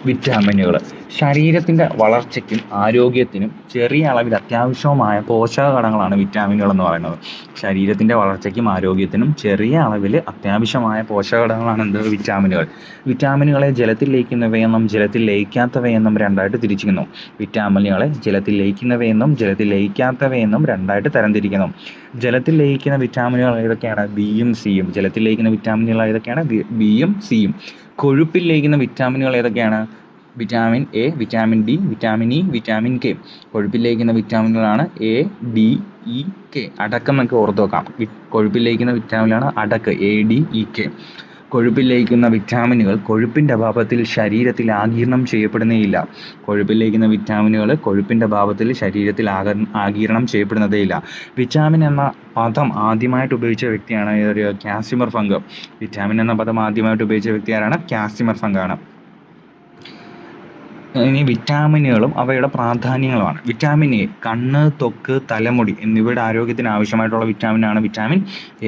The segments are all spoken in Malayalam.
വിറ്റാമിനുകൾ ശരീരത്തിൻ്റെ വളർച്ചയ്ക്കും ആരോഗ്യത്തിനും ചെറിയ അളവിൽ അത്യാവശ്യമായ പോഷക ഘടകങ്ങളാണ് വിറ്റാമിനുകൾ എന്ന് പറയുന്നത്. ശരീരത്തിൻ്റെ വളർച്ചയ്ക്കും ആരോഗ്യത്തിനും ചെറിയ അളവിൽ അത്യാവശ്യമായ പോഷക ഘടകങ്ങളാണ് വിറ്റാമിനുകൾ. വിറ്റാമിനുകളെ ജലത്തിൽ ലയിക്കുന്നവയെന്നും ജലത്തിൽ ലയിക്കാത്തവയെന്നും രണ്ടായിട്ട് തിരിച്ചിരിക്കുന്നു. വിറ്റാമിനുകളെ ജലത്തിൽ ലയിക്കുന്നവയെന്നും ജലത്തിൽ ലയിക്കാത്തവയെന്നും രണ്ടായിട്ട് തരംതിരിക്കുന്നു. ജലത്തിൽ ലയിക്കുന്ന വിറ്റാമിനുകൾ ഏതൊക്കെയാണ്? ബിയും സിയും. ജലത്തിൽ ലയിക്കുന്ന വിറ്റാമിനുകൾ ഏതൊക്കെയാണ്? ബിയും സിയും. കൊഴുപ്പിൽ ലയിക്കുന്ന വിറ്റാമിനുകൾ ഏതൊക്കെയാണ്? Vitamin A, vitamin D, vitamin E, vitamin K. കൊഴുപ്പിൽ ലയിക്കുന്ന വിറ്റാമിനുകളാണ് എ, ഡി, ഇ, കെ. അടക്കം നമുക്ക് ഓർത്ത് വെക്കാം. കൊഴുപ്പിൽ ലയിക്കുന്ന വിറ്റാമിനാണ് അടക്ക്, എ, ഡി, ഇ, കെ. കൊഴുപ്പിൽ ലയിക്കുന്ന വിറ്റാമിനുകൾ കൊഴുപ്പിൻ്റെ അഭാവത്തിൽ ശരീരത്തിൽ ആഗിരണം ചെയ്യപ്പെടുന്നേയില്ല. കൊഴുപ്പിൽ ലയിക്കുന്ന വിറ്റാമിനുകൾ കൊഴുപ്പിൻ്റെ അഭാവത്തിൽ ശരീരത്തിൽ ആഗിരണം ചെയ്യപ്പെടുന്നതേയില്ല. വിറ്റാമിൻ എന്ന പദം ആദ്യമായിട്ട് ഉപയോഗിച്ച വ്യക്തിയാണ് കാസിമിർ ഫങ്ക്. വിറ്റാമിൻ എന്ന പദം ആദ്യമായിട്ട് ഉപയോഗിച്ച വ്യക്തി ആരാണ്? കാസിമിർ ഫങ്കാണ്. ഇനി വിറ്റാമിനുകളും അവയുടെ പ്രാധാന്യങ്ങളുമാണ്. വിറ്റാമിൻ എ കണ്ണ്, ത്വക്ക്, തലമുടി എന്നിവയുടെ ആരോഗ്യത്തിന് ആവശ്യമായിട്ടുള്ള വിറ്റാമിനാണ് വിറ്റാമിൻ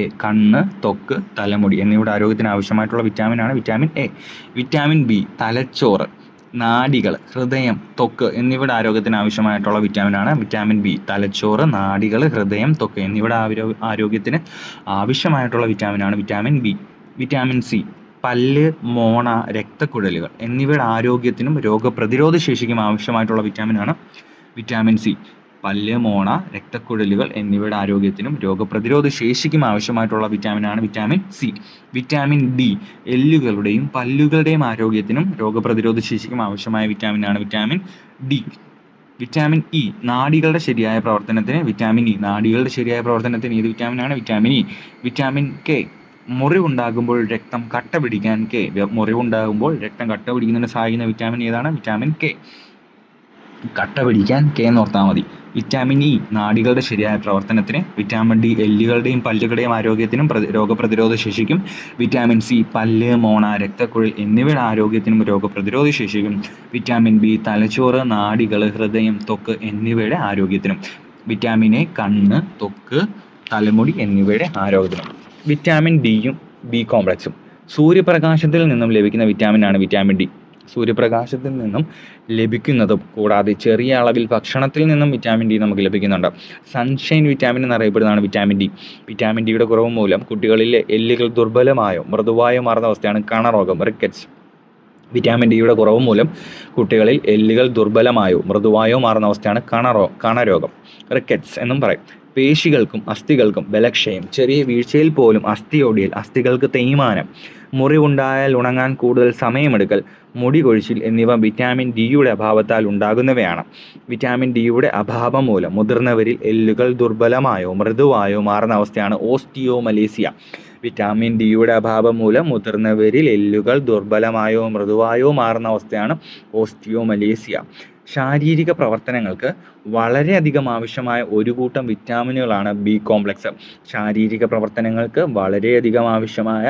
എ. കണ്ണ്, ത്വക്ക്, തലമുടി എന്നിവയുടെ ആരോഗ്യത്തിന് ആവശ്യമായിട്ടുള്ള വിറ്റാമിനാണ് വിറ്റാമിൻ എ. വിറ്റാമിൻ ബി തലച്ചോറ്, നാഡികൾ, ഹൃദയം, ത്വക്ക് എന്നിവയുടെ ആരോഗ്യത്തിന് ആവശ്യമായിട്ടുള്ള വിറ്റാമിനാണ് വിറ്റാമിൻ ബി. തലച്ചോറ്, നാഡികൾ, ഹൃദയം, ത്വക്ക് എന്നിവയുടെ ആരോഗ്യത്തിന് ആവശ്യമായിട്ടുള്ള വിറ്റാമിനാണ് വിറ്റാമിൻ ബി. വിറ്റാമിൻ സി പല്ല്, മോണ, രക്തക്കുഴലുകൾ എന്നിവയുടെ ആരോഗ്യത്തിനും രോഗപ്രതിരോധ ശേഷിക്കും ആവശ്യമായിട്ടുള്ള വിറ്റാമിനാണ് വിറ്റാമിൻ സി. പല്ല്, മോണ, രക്തക്കുഴലുകൾ എന്നിവയുടെ ആരോഗ്യത്തിനും രോഗപ്രതിരോധ ശേഷിക്കും ആവശ്യമായിട്ടുള്ള വിറ്റാമിനാണ് വിറ്റാമിൻ സി. വിറ്റാമിൻ ഡി എല്ലുകളുടെയും പല്ലുകളുടെയും ആരോഗ്യത്തിനും രോഗപ്രതിരോധ ശേഷിക്കും ആവശ്യമായ വിറ്റാമിനാണ് വിറ്റാമിൻ ഡി. വിറ്റാമിൻ ഇ നാഡികളുടെ ശരിയായ പ്രവർത്തനത്തിന് വിറ്റാമിൻ ഇ. നാഡികളുടെ ശരിയായ പ്രവർത്തനത്തിന് ഏത് വിറ്റാമിനാണ്? Vitamin E. വിറ്റാമിൻ കെ മുറിവുണ്ടാകുമ്പോൾ രക്തം കട്ട പിടിക്കാൻ കെ. മുറിവുണ്ടാകുമ്പോൾ രക്തം കട്ട പിടിക്കുന്നതിന് സഹായിക്കുന്ന വിറ്റാമിൻ ഏതാണ്? Vitamin K. കട്ട പിടിക്കാൻ കെ എന്ന് ഓർത്താൽ മതി. വിറ്റാമിൻ ഇ നാഡികളുടെ ശരിയായ പ്രവർത്തനത്തിന്. വിറ്റാമിൻ ഡി എല്ലുകളുടെയും പല്ലുകളുടെയും ആരോഗ്യത്തിനും രോഗപ്രതിരോധ ശേഷിക്കും. വിറ്റാമിൻ സി പല്ല്, മോണ, രക്തക്കുഴൽ എന്നിവയുടെ ആരോഗ്യത്തിനും രോഗപ്രതിരോധ ശേഷിക്കും. വിറ്റാമിൻ ബി തലച്ചോറ്, നാഡികൾ, ഹൃദയം, ത്വക്ക് എന്നിവയുടെ ആരോഗ്യത്തിനും. വിറ്റാമിൻ എ കണ്ണ്, ത്വക്ക്, തലമുടി എന്നിവയുടെ ആരോഗ്യത്തിനും. വിറ്റാമിൻ ഡിയും ബി കോംപ്ലക്സും സൂര്യപ്രകാശത്തിൽ നിന്നും ലഭിക്കുന്ന വിറ്റാമിനാണ് വിറ്റാമിൻ ഡി. സൂര്യപ്രകാശത്തിൽ നിന്നും ലഭിക്കുന്നതും കൂടാതെ ചെറിയ അളവിൽ ഭക്ഷണത്തിൽ നിന്നും വിറ്റാമിൻ ഡി നമുക്ക് ലഭിക്കുന്നുണ്ട്. സൺഷൈൻ വിറ്റാമിൻ എന്നറിയപ്പെടുന്നതാണ് വിറ്റാമിൻ ഡി. വിറ്റാമിൻ ഡിയുടെ കുറവ് മൂലം കുട്ടികളിലെ എല്ലുകൾ ദുർബലമായോ മൃദുവായോ മാറുന്ന അവസ്ഥയാണ് കണരോഗം, റിക്കറ്റ്സ്. വിറ്റാമിൻ ഡിയുടെ കുറവ് മൂലം കുട്ടികളിൽ എല്ലുകൾ ദുർബലമായോ മൃദുവായോ മാറുന്ന അവസ്ഥയാണ് കണരോഗം, റിക്കറ്റ്സ് എന്നും പറയും. പേശികൾക്കും അസ്ഥികൾക്കും ബലക്ഷയം, ചെറിയ വീഴ്ചയിൽ പോലും അസ്ഥിയൊടിയൽ, അസ്ഥികൾക്ക് തേയ്മാനം, മുറിവുണ്ടായാൽ ഉണങ്ങാൻ കൂടുതൽ സമയമെടുക്കൽ, മുടി കൊഴിച്ചിൽ എന്നിവ വിറ്റാമിൻ ഡിയുടെ അഭാവത്താൽ ഉണ്ടാകുന്നവയാണ്. വിറ്റാമിൻ ഡിയുടെ അഭാവം മൂലം മുതിർന്നവരിൽ എല്ലുകൾ ദുർബലമായോ മൃദുവായോ മാറുന്ന അവസ്ഥയാണ് ഓസ്റ്റിയോമലേസിയ. വിറ്റാമിൻ ഡിയുടെ അഭാവം മൂലം മുതിർന്നവരിൽ എല്ലുകൾ ദുർബലമായോ മൃദുവായോ മാറുന്ന അവസ്ഥയാണ് ഓസ്റ്റിയോമലേസിയ. ശാരീരിക പ്രവർത്തനങ്ങൾക്ക് വളരെയധികം ആവശ്യമായ ഒരു കൂട്ടം വിറ്റാമിനുകളാണ് ബി കോംപ്ലക്സ്. ശാരീരിക പ്രവർത്തനങ്ങൾക്ക് വളരെയധികം ആവശ്യമായ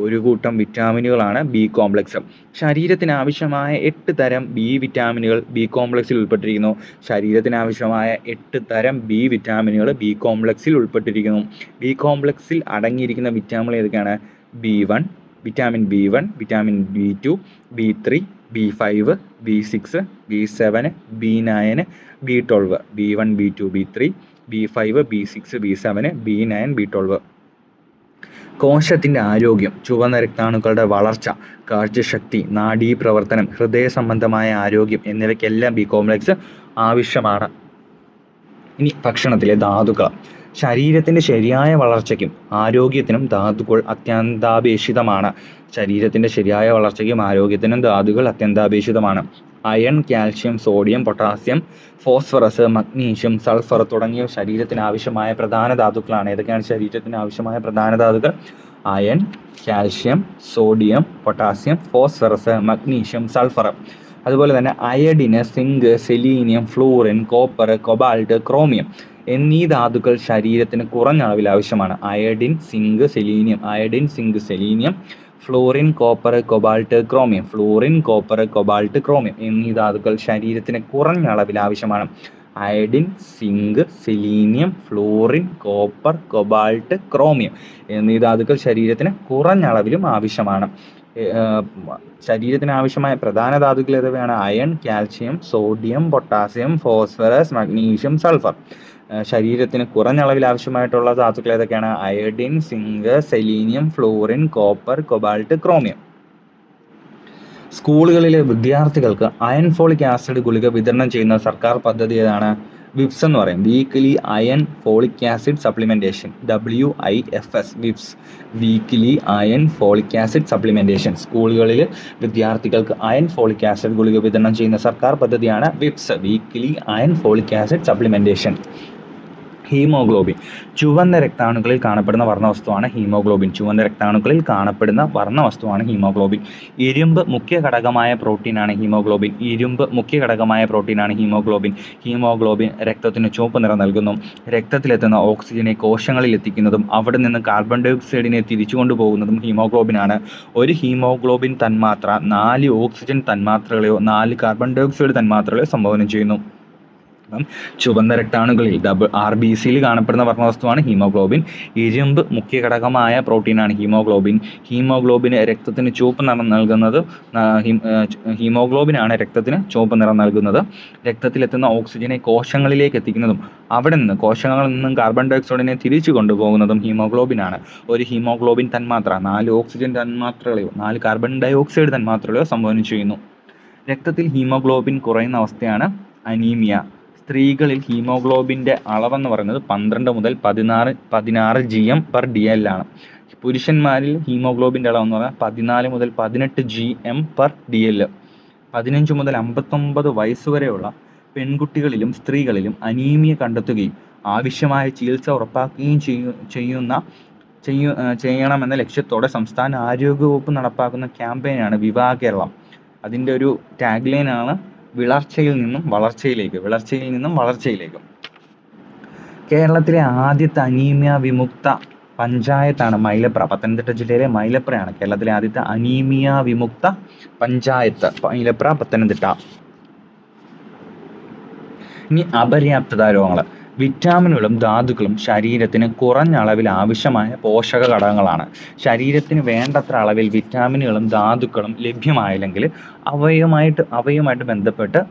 ഒരു കൂട്ടം വിറ്റാമിനുകളാണ് ബി കോംപ്ലക്സ്. ശരീരത്തിന് ആവശ്യമായ 8 തരം ബി വിറ്റാമിനുകൾ ബി കോംപ്ലക്സിൽ ഉൾപ്പെട്ടിരിക്കുന്നു. ശരീരത്തിന് ആവശ്യമായ 8 തരം ബി വിറ്റാമിനുകൾ ബി കോംപ്ലക്സിൽ ഉൾപ്പെട്ടിരിക്കുന്നു. ബി കോംപ്ലക്സിൽ അടങ്ങിയിരിക്കുന്ന വിറ്റാമിനുകൾ ഏതൊക്കെയാണ്? B1, vitamin B1, vitamin B2, B3, B5, B6, B7, B9, B12. B1, B2, B3, B5, B6, B7, B9, B12. കോശത്തിൻ്റെ ആരോഗ്യം, ചുവന്ന രക്താണുക്കളുടെ വളർച്ച, കാഴ്ചശക്തി, നാഡീപ്രവർത്തനം, ഹൃദയ സംബന്ധമായ ആരോഗ്യം എന്നിവയ്ക്കെല്ലാം ബി കോംപ്ലക്സ് ആവശ്യമാണ്. ഇനി ഭക്ഷണത്തിലെ ധാതുക്കൾ. ശരീരത്തിൻ്റെ ശരിയായ വളർച്ചയ്ക്കും ആരോഗ്യത്തിനും ധാതുക്കൾ അത്യന്താപേക്ഷിതമാണ്. ശരീരത്തിൻ്റെ ശരിയായ വളർച്ചയ്ക്കും ആരോഗ്യത്തിനും ധാതുക്കൾ അത്യന്താപേക്ഷിതമാണ്. Iron, calcium, sodium, potassium, phosphorus, magnesium, sulphur തുടങ്ങിയ ശരീരത്തിന് ആവശ്യമായ പ്രധാന ധാതുക്കളാണ്. ഏതൊക്കെയാണ് ശരീരത്തിന് ആവശ്യമായ പ്രധാന ധാതുക്കൾ? Iron, calcium, sodium, potassium, phosphorus, magnesium, sulphur. അതുപോലെ തന്നെ iodine, zinc, selenium, fluorine, copper, cobalt, chromium എന്നീ ധാതുക്കൾ ശരീരത്തിന് കുറഞ്ഞ അളവിൽ ആവശ്യമാണ്. Iodine, zinc, selenium, iodine, zinc, selenium, fluorine, copper, cobalt, chromium, fluorine, copper, cobalt, chromium എന്നീ ധാതുക്കൾ ശരീരത്തിന് കുറഞ്ഞ അളവിൽ ആവശ്യമാണ്. Iodine, zinc, selenium, fluorine, copper, cobalt, chromium എന്നീ ധാതുക്കൾ ശരീരത്തിന് കുറഞ്ഞ അളവിലും ആവശ്യമാണ്. ശരീരത്തിന് ആവശ്യമായ പ്രധാന ധാതുക്കൾ ഏതൊക്കെയാണ്? Iron, calcium, sodium, potassium, phosphorus, magnesium, sulphur. ശരീരത്തിന് കുറഞ്ഞ അളവിൽ ആവശ്യമായിട്ടുള്ള ധാതുക്കൾ ഏതൊക്കെയാണ്? Iodine, zinc, selenium, fluorine, copper, cobalt, chromium. സ്കൂളുകളിലെ വിദ്യാർത്ഥികൾക്ക് അയൺ ഫോളിക് ആസിഡ് ഗുളിക വിതരണം ചെയ്യുന്ന സർക്കാർ പദ്ധതി ഏതാണ്? വിപ്സ് എന്ന് പറയും. Weekly iron folic acid supplementation, WIFS, Whipps, weekly iron folic acid supplementation. സ്കൂളുകളിൽ വിദ്യാർത്ഥികൾക്ക് അയൺ ഫോളിക് ആസിഡ് ഗുളിക വിതരണം ചെയ്യുന്ന സർക്കാർ പദ്ധതിയാണ് Whipps, weekly iron folic acid supplementation. Haemoglobin. ചുവന്ന രക്താണുക്കളിൽ കാണപ്പെടുന്ന വർണ്ണവസ്തുവാണ് ഹീമോഗ്ലോബിൻ. ചുവന്ന രക്താണുക്കളിൽ കാണപ്പെടുന്ന വർണ്ണവസ്തുവാണ് ഹീമോഗ്ലോബിൻ. ഇരുമ്പ് മുഖ്യ ഘടകമായ പ്രോട്ടീനാണ് ഹീമോഗ്ലോബിൻ. ഇരുമ്പ് മുഖ്യ ഘടകമായ പ്രോട്ടീനാണ് ഹീമോഗ്ലോബിൻ. ഹീമോഗ്ലോബിൻ രക്തത്തിന് ചുവപ്പ് നിറം നൽകുന്നു. രക്തത്തിലെത്തുന്ന ഓക്സിജനെ കോശങ്ങളിൽ എത്തിക്കുന്നതും അവിടെ നിന്ന് കാർബൺ ഡൈ ഓക്സൈഡിനെ തിരിച്ചു കൊണ്ടുപോകുന്നതും ഹീമോഗ്ലോബിനാണ്. ഒരു ഹീമോഗ്ലോബിൻ തന്മാത്ര 4 ഓക്സിജൻ തന്മാത്രകളെയോ 4 കാർബൺ ഡൈ ഓക്സൈഡ് തന്മാത്രകളെയോ സംഭാവന ചെയ്യുന്നു. ചുവന്ന രക്താണുക്കളിൽ RBCയിൽ കാണപ്പെടുന്ന വർണ്ണവസ്തുവാണ് ഹീമോഗ്ലോബിൻ. ഇരുമ്പ് മുഖ്യ ഘടകമായ പ്രോട്ടീനാണ് ഹീമോഗ്ലോബിൻ. ഹീമോഗ്ലോബിന് രക്തത്തിന് ചുവപ്പ് നിറം നൽകുന്നത് ഹീമോഗ്ലോബിനാണ് രക്തത്തിന് ചുവപ്പ് നിറം നൽകുന്നത്. രക്തത്തിലെത്തുന്ന ഓക്സിജനെ കോശങ്ങളിലേക്ക് എത്തിക്കുന്നതും അവിടെ നിന്ന് കോശങ്ങളിൽ നിന്നും കാർബൺ ഡൈ ഓക്സൈഡിനെ തിരിച്ചു കൊണ്ടുപോകുന്നതും ഹീമോഗ്ലോബിനാണ്. ഒരു ഹീമോഗ്ലോബിൻ തന്മാത്ര 4 ഓക്സിജൻ തന്മാത്രകളെയോ 4 കാർബൺ ഡൈ ഓക്സൈഡ് തന്മാത്രകളെയോ സംഭാവന ചെയ്യുന്നു. രക്തത്തിൽ ഹീമോഗ്ലോബിൻ കുറയുന്ന അവസ്ഥയാണ് അനീമിയ. സ്ത്രീകളിൽ ഹീമോഗ്ലോബിൻ്റെ അളവെന്ന് പറയുന്നത് 12 മുതൽ 16 GM/DL ആണ്. പുരുഷന്മാരിൽ ഹീമോഗ്ലോബിൻ്റെ അളവെന്ന് പറഞ്ഞാൽ 14 മുതൽ 18 GM/DL. 15 മുതൽ 59 വയസ്സുവരെയുള്ള പെൺകുട്ടികളിലും സ്ത്രീകളിലും അനീമിയ കണ്ടെത്തുകയും ആവശ്യമായ ചികിത്സ ഉറപ്പാക്കുകയും ചെയ്യണമെന്ന ലക്ഷ്യത്തോടെ സംസ്ഥാന ആരോഗ്യവകുപ്പ് നടപ്പാക്കുന്ന ക്യാമ്പയിനാണ് വിവാഹ കേരളം. അതിൻ്റെ ഒരു ടാഗ് ലൈനാണ് വളർച്ചയിൽ നിന്നും വളർച്ചയിലേക്ക്. കേരളത്തിലെ ആദ്യത്തെ അനീമിയ വിമുക്ത പഞ്ചായത്താണ് മൈലപ്ര. പത്തനംതിട്ട ജില്ലയിലെ മൈലപ്രയാണ് കേരളത്തിലെ ആദ്യത്തെ അനീമിയ വിമുക്ത പഞ്ചായത്ത്. മൈലപ്ര, പത്തനംതിട്ട. ഇനി അപര്യാപ്തത രോഗങ്ങൾ. വിറ്റാമിനുകളും ധാതുക്കളും ശരീരത്തിന് കുറഞ്ഞ അളവിൽ ആവശ്യമായ പോഷക ഘടകങ്ങളാണ്. ശരീരത്തിന് വേണ്ടത്ര അളവിൽ വിറ്റാമിനുകളും ധാതുക്കളും ലഭ്യമായില്ലെങ്കിൽ അവയുമായിട്ട് ബന്ധപ്പെട്ട്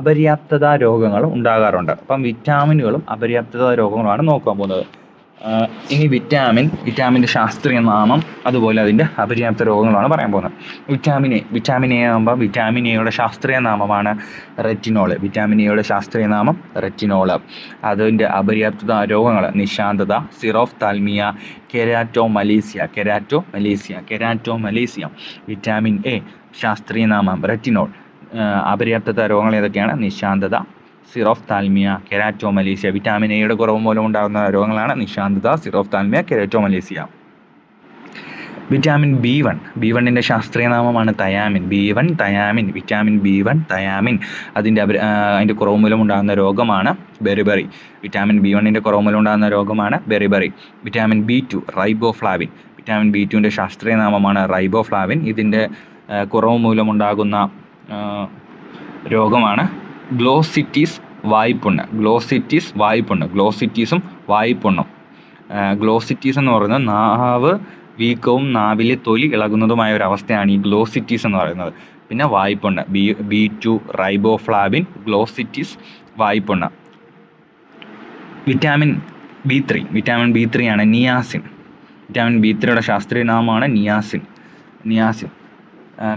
അപര്യാപ്തത രോഗങ്ങൾ ഉണ്ടാകാറുണ്ട്. അപ്പം വിറ്റാമിനുകളും അപര്യാപ്തത രോഗങ്ങളുമാണ് നോക്കാൻ പോകുന്നത്. ഇനി വിറ്റാമിൻ്റെ ശാസ്ത്രീയ നാമം അതുപോലെ അതിൻ്റെ അപര്യാപ്ത രോഗങ്ങളാണ് പറയാൻ പോകുന്നത്. വിറ്റാമിൻ എ ആകുമ്പോൾ വിറ്റാമിൻ എയുടെ ശാസ്ത്രീയ നാമമാണ് റെറ്റിനോൾ. വിറ്റാമിൻ എയുടെ ശാസ്ത്രീയ നാമം റെറ്റിനോൾ. അതിൻ്റെ അപര്യാപ്തത രോഗങ്ങൾ നിശാന്തത, സിറോഫ്താൽമിയ, കെരാറ്റോമലേസിയ. വിറ്റാമിൻ എ ശാസ്ത്രീയ നാമം റെറ്റിനോൾ. അപര്യാപ്തത രോഗങ്ങൾ ഏതൊക്കെയാണ്? നിശാന്തത, സിറോഫ്താൽമിയ, കെരാറ്റോമലേസിയ. വിറ്റാമിൻ എയുടെ കുറവ് മൂലം ഉണ്ടാകുന്ന രോഗങ്ങളാണ് നിശാന്തത, സിറോഫ്താൽമിയ, കെരാറ്റോമലേസിയ. വിറ്റാമിൻ B1 ശാസ്ത്രീയ നാമമാണ് തയാമിൻ. Vitamin B1 thiamine. അതിൻ്റെ കുറവ് മൂലം ഉണ്ടാകുന്ന രോഗമാണ് ബെറിബറി. വിറ്റാമിൻ B1 കുറവ് മൂലം ഉണ്ടാകുന്ന രോഗമാണ് beriberi. Vitamin B2 riboflavin. Vitamin B2 ശാസ്ത്രീയ നാമമാണ് റൈബോഫ്ലാവിൻ. ഇതിൻ്റെ കുറവ് മൂലമുണ്ടാകുന്ന രോഗമാണ് ഗ്ലോസിറ്റിസ് വായ്പുണ്ണ്. ഗ്ലോസിറ്റീസും വായ്പുണ്ണും. ഗ്ലോസിറ്റീസ് എന്ന് പറയുന്നത് നാവ് വീക്കവും നാവിലെ തൊലി ഇളകുന്നതുമായ ഒരു അവസ്ഥയാണ് ഈ ഗ്ലോസിറ്റീസ് എന്ന് പറയുന്നത്. പിന്നെ വായ്പുണ്ണ് B2 റൈബോഫ്ലാവിൻ, ഗ്ലോസിറ്റീസ്, വായ്പുണ്ണ്. വിറ്റാമിൻ B3 ആണ് നിയാസിൻ. വിറ്റാമിൻ B3യുടെ ശാസ്ത്രീയ നാമമാണ് നിയാസിൻ.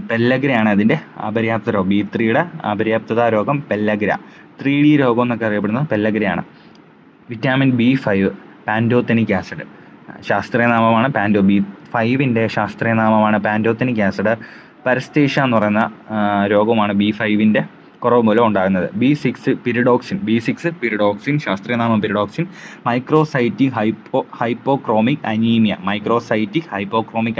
പെല്ലഗ്രയാണ് അതിൻ്റെ അപര്യാപ്ത രോഗം. B3യുടെ അപര്യാപ്തത രോഗം പെല്ലഗ്ര. 3D രോഗം എന്നൊക്കെ അറിയപ്പെടുന്നത് പെല്ലഗ്രയാണ്. Vitamin B5 pantothenic acid. ശാസ്ത്രീയ നാമമാണ് B5ൻ്റെ ശാസ്ത്രീയ നാമമാണ് പാൻറ്റോതെനിക് ആസിഡ്. പരസ്തേഷ്യ എന്ന് പറയുന്ന രോഗമാണ് B5ൻ്റെ കുറവ് മൂലം ഉണ്ടാകുന്നത്. B6 pyridoxine. ശാസ്ത്രീയ നാമം പിരിഡോക്സിൻ. മൈക്രോസൈറ്റിക് ഹൈപ്പോക്രോമിക്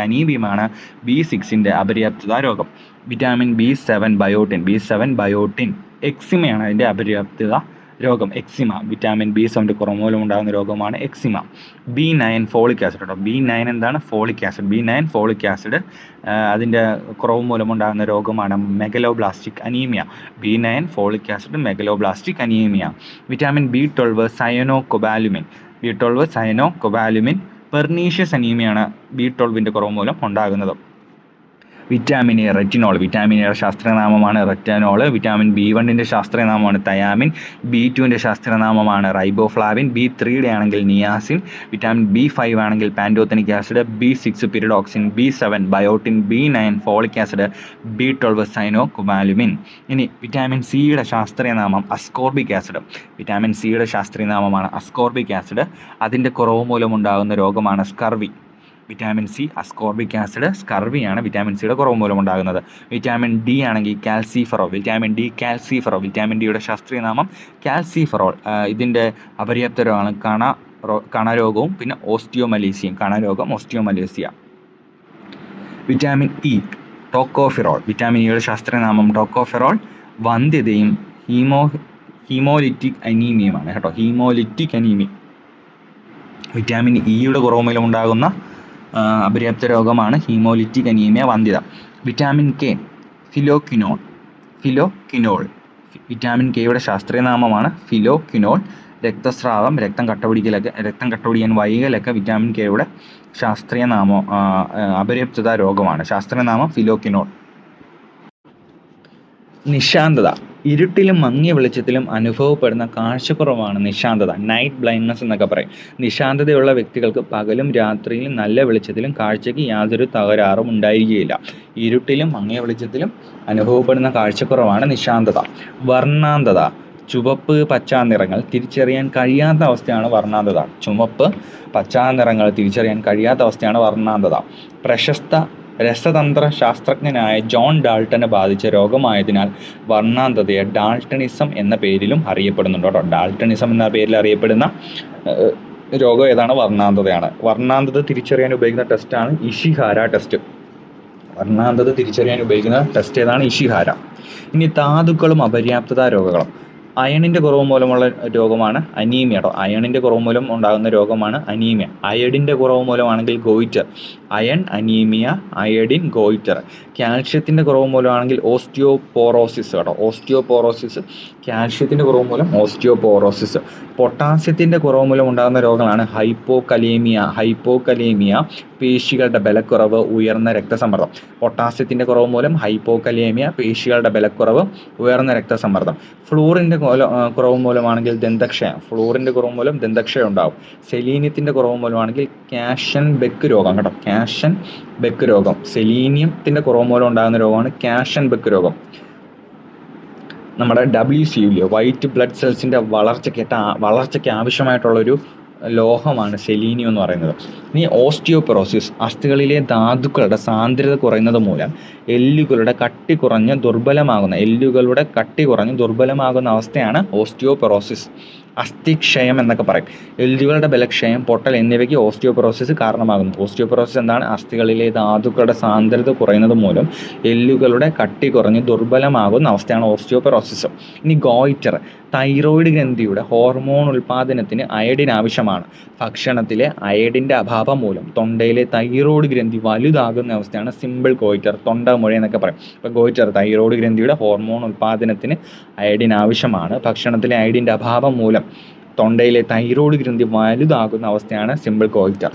അനീമിയമാണ് B6ൻ്റെ അപര്യാപ്തത രോഗം. Vitamin B7 biotin. എക്സിമയാണ് അതിൻ്റെ അപര്യാപ്തത രോഗം. വിറ്റാമിൻ B7 കുറവ് മൂലം ഉണ്ടാകുന്ന രോഗമാണ് എക്സിമ. B9 ഫോളിക് ആസിഡ് കേട്ടോ. B9 എന്താണ്? Folic acid. അതിൻ്റെ കുറവ് മൂലമുണ്ടാകുന്ന രോഗമാണ് megaloblastic anaemia. B9 folic acid, megaloblastic anaemia. Vitamin B12 cyanocobalamin. Pernicious അനീമിയാണ് B12 കുറവ് മൂലം ഉണ്ടാകുന്നത്. Vitamin A retinol. വിറ്റാമിൻ എയുടെ ശാസ്ത്രനാമമാണ് റെറ്റിനോൾ. വിറ്റാമിൻ B1 ശാസ്ത്രനാമമാണ് തയാമിൻ. B2 ശാസ്ത്രനാമമാണ് റൈബോഫ്ലാവിൻ. B3 ആണെങ്കിൽ നിയാസിൻ. വിറ്റാമിൻ B5 ആണെങ്കിൽ pantothenic acid. B6 pyridoxine. B7 biotin. B9 folic acid. B12 cyanocobalamin. ഇനി വിറ്റാമിൻ സിയുടെ ശാസ്ത്രീയനാമം അസ്കോർബിക് ആസിഡ്. വിറ്റാമിൻ സിയുടെ ശാസ്ത്രീയനാമമാണ് അസ്കോർബിക് ആസിഡ്. അതിൻ്റെ കുറവ് മൂലമുണ്ടാകുന്ന രോഗമാണ് scurvy. Vitamin C, ascorbic acid, സ്കർവിയാണ് വിറ്റാമിൻ സിയുടെ കുറവ് മൂലമുണ്ടാകുന്നത്. വിറ്റാമിൻ ഡി ആണെങ്കിൽ calciferol. Vitamin D calciferol. Vitamin ഡിയുടെ ശാസ്ത്രീയനാമം കാൽസിഫെറോൾ. ഇതിൻ്റെ അപര്യാപ്ത രോഗമാണ് കണരോഗവും പിന്നെ ഓസ്റ്റിയോമലേസിയയും. കണരോഗം, osteomalacia. Vitamin E tocopherol. Vitamin ഇയുടെ ശാസ്ത്രീയനാമം ടോക്കോഫെറോൾ. വന്ധ്യതയും ഹീമോലിറ്റിക് അനീമിയമാണ് കേട്ടോ. Haemolytic anaemia. വിറ്റാമിൻ ഇയുടെ കുറവ് മൂലമുണ്ടാകുന്ന അപര്യാപ്ത രോഗമാണ് ഹീമോലിറ്റിക് അനീമിയ, വന്ധ്യത. Vitamin K phylloquinol. വിറ്റാമിൻ കെയുടെ ശാസ്ത്രീയനാമമാണ് ഫിലോക്വിനോൾ. രക്തസ്രാവം, രക്തം കട്ടപിടിക്കാൻ വൈകലൊക്കെ വിറ്റാമിൻ കെയുടെ ശാസ്ത്രീയനാമം അപര്യാപ്തത രോഗമാണ്. ശാസ്ത്രീയനാമം ഫിലോക്വിനോൾ. നിശാന്തത. ഇരുട്ടിലും മങ്ങിയ വെളിച്ചത്തിലും അനുഭവപ്പെടുന്ന കാഴ്ചക്കുറവാണ് നിശാന്തത. നൈറ്റ് ബ്ലൈൻഡ്നെസ് എന്നൊക്കെ പറയും. നിശാന്തതയുള്ള വ്യക്തികൾക്ക് പകലും രാത്രിയിലും നല്ല വെളിച്ചത്തിലും കാഴ്ചയ്ക്ക് യാതൊരു തകരാറും ഉണ്ടായിരിക്കുകയില്ല. ഇരുട്ടിലും മങ്ങിയ വെളിച്ചത്തിലും അനുഭവപ്പെടുന്ന കാഴ്ചക്കുറവാണ് നിശാന്തത. വർണ്ണാന്തത. ചുവപ്പ്, പച്ച നിറങ്ങൾ തിരിച്ചറിയാൻ കഴിയാത്ത അവസ്ഥയാണ് വർണ്ണാന്തത. ചുവപ്പ്, പച്ച നിറങ്ങൾ തിരിച്ചറിയാൻ കഴിയാത്ത അവസ്ഥയാണ് വർണ്ണാന്തത. പ്രശസ്ത രസതന്ത്ര ശാസ്ത്രജ്ഞനായ ജോൺ ഡാൾട്ടനെ ബാധിച്ച രോഗമായതിനാൽ വർണ്ണാന്തതയെ ഡാൾട്ടണിസം എന്ന പേരിലും അറിയപ്പെടുന്നുണ്ട് കേട്ടോ. ഡാൾട്ടണിസം എന്ന പേരിൽ അറിയപ്പെടുന്ന രോഗം ഏതാണ്? വർണ്ണാന്തതയാണ്. വർണ്ണാന്തത തിരിച്ചറിയാൻ ഉപയോഗിക്കുന്ന ടെസ്റ്റാണ് ഇഷിഹാര ടെസ്റ്റ്. വർണ്ണാന്തത തിരിച്ചറിയാൻ ഉപയോഗിക്കുന്ന ടെസ്റ്റ് ഏതാണ്? ഇഷിഹാര. ഇനി ധാതുക്കളും അപര്യാപ്തത രോഗങ്ങളും. അയണിൻ്റെ കുറവ് മൂലമുള്ള രോഗമാണ് അനീമിയ കേട്ടോ. അയണിൻ്റെ കുറവ് മൂലം ഉണ്ടാകുന്ന രോഗമാണ് അനീമിയ. അയഡിൻ്റെ കുറവ് മൂലമാണെങ്കിൽ goitre. Iron, anaemia, iodine, goitre. കാൽഷ്യത്തിൻ്റെ കുറവ് മൂലമാണെങ്കിൽ ഓസ്റ്റിയോപോറോസിസ് കേട്ടോ. ഓസ്റ്റിയോപോറോസിസ്. കാൽഷ്യത്തിൻ്റെ കുറവ് മൂലം ഓസ്റ്റിയോപോറോസിസ്. പൊട്ടാസ്യത്തിൻ്റെ കുറവ് മൂലം ഉണ്ടാകുന്ന രോഗങ്ങളാണ് ഹൈപ്പോകലേമിയ, പേശികളുടെ ബലക്കുറവ്, ഉയർന്ന രക്തസമ്മർദ്ദം. പൊട്ടാസ്യത്തിൻ്റെ കുറവ് മൂലം ഹൈപ്പോകലേമിയ, പേശികളുടെ ബലക്കുറവ്, ഉയർന്ന രക്തസമ്മർദ്ദം. ഫ്ലൂറിൻ്റെ കുറവ് മൂലമാണെങ്കിൽ ദന്തക്ഷയം. ഫ്ലൂറിൻ്റെ കുറവ് മൂലം ദന്തക്ഷയം ഉണ്ടാകും. സെലീനിയത്തിൻ്റെ കുറവ് മൂലമാണെങ്കിൽ ക്യാഷൻ ബെക്ക് രോഗം കേട്ടോ. ക്യാഷൻ ബെക്ക് രോഗം. സെലീനിയത്തിൻ്റെ കുറവ് മൂലം ഉണ്ടാകുന്ന രോഗമാണ് ക്യാഷൻ ബെക്ക് രോഗം. നമ്മുടെ WC വൈറ്റ് ബ്ലഡ് സെൽസിൻ്റെ വളർച്ചയ്ക്ക് ആവശ്യമായിട്ടുള്ളൊരു ലോഹമാണ് സെലീനിയം എന്ന് പറയുന്നത്. ഇനി ഓസ്റ്റിയോപൊറോസിസ്. അസ്ഥികളിലെ ധാതുക്കളുടെ സാന്ദ്രത കുറയുന്നത് മൂലം എല്ലുകളുടെ കട്ടി കുറഞ്ഞ് ദുർബലമാകുന്ന അവസ്ഥയാണ് ഓസ്റ്റിയോപൊറോസിസ്. അസ്ഥിക്ഷയം എന്നൊക്കെ പറയും. എല്ലുകളുടെ ബലക്ഷയം, പൊട്ടൽ എന്നിവയ്ക്ക് ഓസ്റ്റിയോപൊറോസിസ് കാരണമാകുന്നു. ഓസ്റ്റിയോപൊറോസിസ് എന്താണ്? അസ്ഥികളിലെ ധാതുക്കളുടെ സാന്ദ്രത കുറയുന്നത് മൂലം എല്ലുകളുടെ കട്ടി കുറഞ്ഞ് ദുർബലമാകുന്ന അവസ്ഥയാണ് ഓസ്റ്റിയോപൊറോസിസ്. ഇനി ഗോയിറ്റർ. തൈറോയിഡ് ഗ്രന്ഥിയുടെ ഹോർമോൺ ഉൽപ്പാദനത്തിന് അയഡിൻ ആവശ്യമാണ്. ഭക്ഷണത്തിലെ അയഡിൻ്റെ അഭാവം മൂലം തൊണ്ടയിലെ തൈറോയിഡ് ഗ്രന്ഥി വലുതാകുന്ന അവസ്ഥയാണ് സിമ്പിൾ ഗോയിറ്റർ, തൊണ്ടമുഴ എന്നൊക്കെ പറയും. അപ്പോൾ ഗോയിറ്റർ തൈറോയിഡ് ഗ്രന്ഥിയുടെ ഹോർമോൺ ഉൽപ്പാദനത്തിന് അയഡിൻ ആവശ്യമാണ്. ഭക്ഷണത്തിലെ അയഡിൻ്റെ അഭാവം മൂലം തൊണ്ടയിലെ തൈറോയിഡ് ഗ്രന്ഥി വലുതാകുന്ന അവസ്ഥയാണ് സിമ്പിൾ ഗോയിറ്റർ.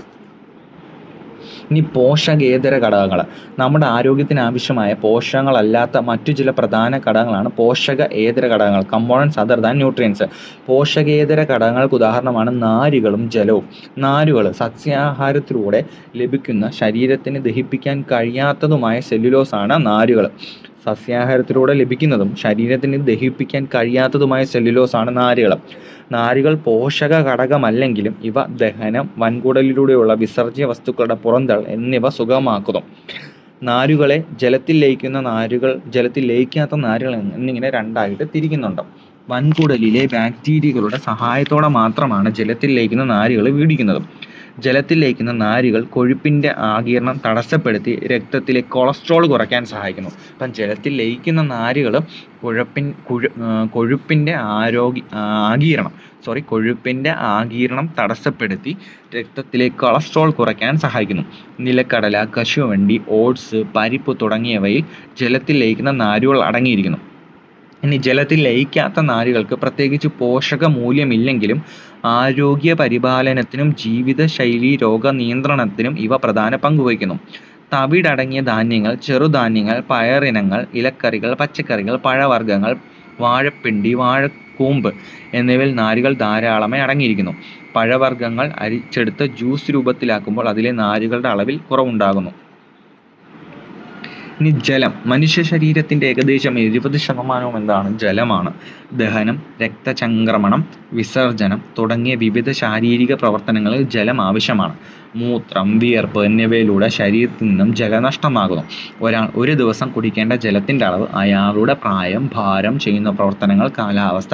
ഇനി പോഷകേതര ഘടകങ്ങൾ. നമ്മുടെ ആരോഗ്യത്തിന് ആവശ്യമായ പോഷകങ്ങളല്ലാത്ത മറ്റു ചില പ്രധാന ഘടകങ്ങളാണ് പോഷകേതര ഘടകങ്ങൾ. Components other than nutrients. പോഷകേതര ഘടകങ്ങൾക്ക് ഉദാഹരണമാണ് നാരുകളും ജലവും. നാരുകൾ സസ്യാഹാരത്തിലൂടെ ലഭിക്കുന്ന ശരീരത്തിന് ദഹിപ്പിക്കാൻ കഴിയാത്തതുമായ സെല്ലുലോസാണ് നാരുകൾ. സസ്യാഹാരത്തിലൂടെ ലഭിക്കുന്നതും ശരീരത്തിന് ദഹിപ്പിക്കാൻ കഴിയാത്തതുമായ സെല്ലുലോസാണ് നാരുകൾ. നാരുകൾ പോഷക ഘടകമല്ലെങ്കിലും ഇവ ദഹനം, വൻകുടലിലൂടെയുള്ള വിസർജ്യ വസ്തുക്കളുടെ പുറന്തള്ളൽ എന്നിവ സുഗമമാക്കുന്നു. നാരുകളെ ജലത്തിൽ ലയിക്കുന്ന നാരുകൾ, ജലത്തിൽ ലയിക്കാത്ത നാരുകൾ എന്നിങ്ങനെ രണ്ടായിട്ട് തിരിക്കുന്നുണ്ട്. വൻകുടലിലെ ബാക്ടീരിയകളുടെ സഹായത്തോടെ മാത്രമാണ് ജലത്തിൽ ലയിക്കുന്ന നാരുകൾ വീടിക്കുന്നത്. ജലത്തിൽ ലയിക്കുന്ന നാരുകൾ കൊഴുപ്പിൻ്റെ ആഗിരണം തടസ്സപ്പെടുത്തി രക്തത്തിലെ കൊളസ്ട്രോൾ കുറയ്ക്കാൻ സഹായിക്കുന്നു. അപ്പം ജലത്തിൽ ലയിക്കുന്ന നാരുകൾ കൊഴുപ്പിൻ്റെ ആഗിരണം തടസ്സപ്പെടുത്തി രക്തത്തിലെ കൊളസ്ട്രോൾ കുറയ്ക്കാൻ സഹായിക്കുന്നു. നിലക്കടല, കശുവണ്ടി, ഓട്സ്, പരിപ്പ് തുടങ്ങിയവയിൽ ജലത്തിൽ ലയിക്കുന്ന നാരുകൾ അടങ്ങിയിരിക്കുന്നു. ഇനി ജലത്തിൽ ലയിക്കാത്ത നാരുകൾക്ക് പ്രത്യേകിച്ച് പോഷക മൂല്യമില്ലെങ്കിലും ആരോഗ്യ പരിപാലനത്തിനും ജീവിതശൈലി രോഗനിയന്ത്രണത്തിനും ഇവ പ്രധാന പങ്ക് വഹിക്കുന്നു. തവിടടങ്ങിയ ധാന്യങ്ങൾ, ചെറുധാന്യങ്ങൾ, പയറിനങ്ങൾ, ഇലക്കറികൾ, പച്ചക്കറികൾ, പഴവർഗ്ഗങ്ങൾ, വാഴപ്പിണ്ടി, വാഴക്കൂമ്പ് എന്നിവയിൽ നാരുകൾ ധാരാളമായി അടങ്ങിയിരിക്കുന്നു. പഴവർഗ്ഗങ്ങൾ അരിച്ചെടുത്ത് ജ്യൂസ് രൂപത്തിലാക്കുമ്പോൾ അതിലെ നാരുകളുടെ അളവിൽ കുറവുണ്ടാകുന്നു. ഇനി ജലം. മനുഷ്യ ശരീരത്തിൻ്റെ ഏകദേശം 70% എന്താണ്? ജലമാണ്. ദഹനം, രക്തചംക്രമണം, വിസർജനം തുടങ്ങിയ വിവിധ ശാരീരിക പ്രവർത്തനങ്ങളിൽ ജലം ആവശ്യമാണ്. മൂത്രം, വിയർപ്പ് എന്നിവയിലൂടെ ശരീരത്തിൽ നിന്നും ജലനഷ്ടമാകുന്നു. ഒരാൾ ഒരു ദിവസം കുടിക്കേണ്ട ജലത്തിൻ്റെ അളവ് അയാളുടെ പ്രായം, ഭാരം, ചെയ്യുന്ന പ്രവർത്തനങ്ങൾ, കാലാവസ്ഥ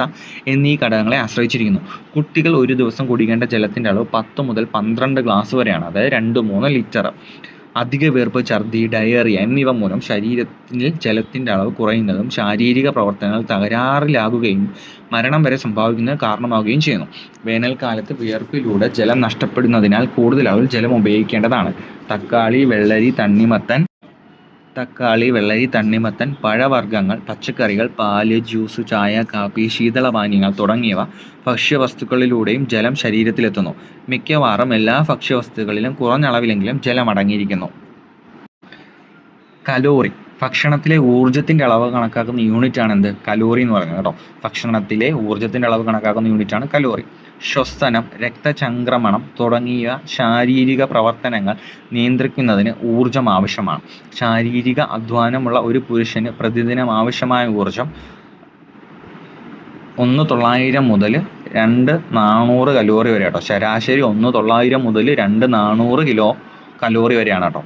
എന്നീ ഘടകങ്ങളെ ആശ്രയിച്ചിരിക്കുന്നു. കുട്ടികൾ ഒരു ദിവസം കുടിക്കേണ്ട ജലത്തിൻ്റെ അളവ് 10 മുതൽ 12 ഗ്ലാസ് വരെയാണ്, അതായത് 2-3 ലിറ്റർ. അധിക വിയർപ്പ്, ഛർദി, ഡയറിയ എന്നിവ മൂലം ശരീരത്തിൽ ജലത്തിൻ്റെ അളവ് കുറയുന്നതും ശാരീരിക പ്രവർത്തനങ്ങൾ തകരാറിലാകുകയും മരണം വരെ സംഭവിക്കുന്നതിന് കാരണമാവുകയും ചെയ്യുന്നു. വേനൽക്കാലത്ത് വിയർപ്പിലൂടെ ജലം നഷ്ടപ്പെടുന്നതിനാൽ കൂടുതൽ അളവിൽ ജലം ഉപയോഗിക്കേണ്ടതാണ്. തക്കാളി, വെള്ളരി, തണ്ണിമത്തൻ, പഴവർഗ്ഗങ്ങൾ, പച്ചക്കറികൾ, പാല്, ജ്യൂസ്, ചായ, കാപ്പി, ശീതളപാനീയങ്ങൾ തുടങ്ങിയവ ഭക്ഷ്യവസ്തുക്കളിലൂടെയും ജലം ശരീരത്തിലെത്തുന്നു. മിക്കവാറും എല്ലാ ഭക്ഷ്യവസ്തുക്കളിലും കുറഞ്ഞ അളവിലെങ്കിലും ജലം അടങ്ങിയിരിക്കുന്നു. കലോറി. ഭക്ഷണത്തിലെ ഊർജ്ജത്തിൻ്റെ അളവ് കണക്കാക്കുന്ന യൂണിറ്റാണ് എന്ത്? കലോറി എന്ന് പറയുന്നത് കേട്ടോ. ഭക്ഷണത്തിലെ ഊർജ്ജത്തിൻ്റെ അളവ് കണക്കാക്കുന്ന യൂണിറ്റാണ് കലോറി. ശ്വസനം, രക്തചംക്രമണം തുടങ്ങിയ ശാരീരിക പ്രവർത്തനങ്ങൾ നിയന്ത്രിക്കുന്നതിന് ഊർജ്ജം ആവശ്യമാണ്. ശാരീരിക അധ്വാനമുള്ള ഒരു പുരുഷന് പ്രതിദിനം ആവശ്യമായ ഊർജ്ജം 1900 മുതൽ 2400 കലോറി വരെ കേട്ടോ. ശരാശരി 1900 മുതൽ 2400 കിലോ കലോറി വരെയാണ് കേട്ടോ.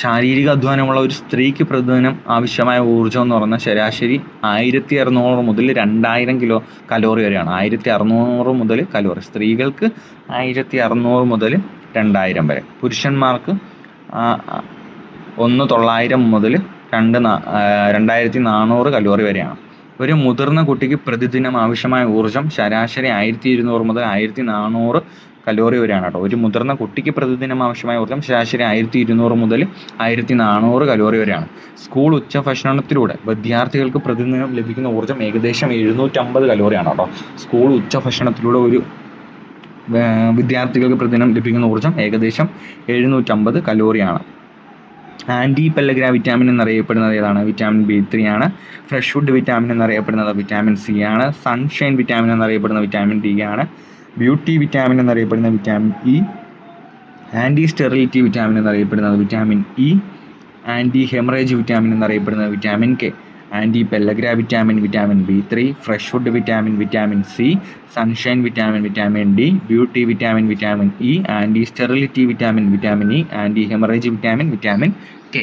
ശാരീരിക അധ്വാനമുള്ള ഒരു സ്ത്രീക്ക് പ്രതിദിനം ആവശ്യമായ ഊർജ്ജം എന്ന് പറയുന്നത് ശരാശരി 1600 മുതൽ 2000 കിലോ കലോറി വരെയാണ്. 1600 മുതൽ കലോറി. സ്ത്രീകൾക്ക് 1600 മുതൽ 2000 വരെ. പുരുഷന്മാർക്ക് 1900 മുതൽ 2400 കലോറി വരെയാണ്. ഒരു മുതിർന്ന കുട്ടിക്ക് പ്രതിദിനം ആവശ്യമായ ഊർജ്ജം ശരാശരി 1200 മുതൽ 1400 കലോറി വരെയാണ് കേട്ടോ. ഒരു മുതിർന്ന കുട്ടിക്ക് പ്രതിദിനം ആവശ്യമായ ഊർജ്ജം ശരാശരി 1200 മുതൽ 1400 കലോറി വരെയാണ്. സ്കൂൾ ഉച്ചഭക്ഷണത്തിലൂടെ വിദ്യാർത്ഥികൾക്ക് പ്രതിദിനം ലഭിക്കുന്ന ഊർജ്ജം ഏകദേശം 750 കലോറിയാണ് കേട്ടോ. സ്കൂൾ ഉച്ചഭക്ഷണത്തിലൂടെ ഒരു വിദ്യാർത്ഥികൾക്ക് പ്രതിദിനം ലഭിക്കുന്ന ഊർജ്ജം ഏകദേശം 750 കലോറിയാണ്. ആൻറ്റി പെല്ലഗ്ര വിറ്റാമിൻ എന്നറിയപ്പെടുന്നത് ഏതാണ്? വിറ്റാമിൻ B3 ആണ്. ഫ്രഷ് ഫുഡ് വിറ്റാമിൻ എന്നറിയപ്പെടുന്നത് വിറ്റാമിൻ C ആണ്. സൺഷൈൻ വിറ്റാമിൻ എന്നറിയപ്പെടുന്ന വിറ്റാമിൻ D ആണ്. ബ്യൂട്ടി വിറ്റാമിൻ എന്നറിയപ്പെടുന്ന vitamin E. Anti sterility vitamin എന്നറിയപ്പെടുന്നത് vitamin E. Anti haemorrhage vitamin എന്നറിയപ്പെടുന്നത് vitamin K. Anti pellagra vitamin B3, fresh food vitamin C, sunshine vitamin D, beauty vitamin E, anti sterility vitamin E, anti haemorrhage vitamin K.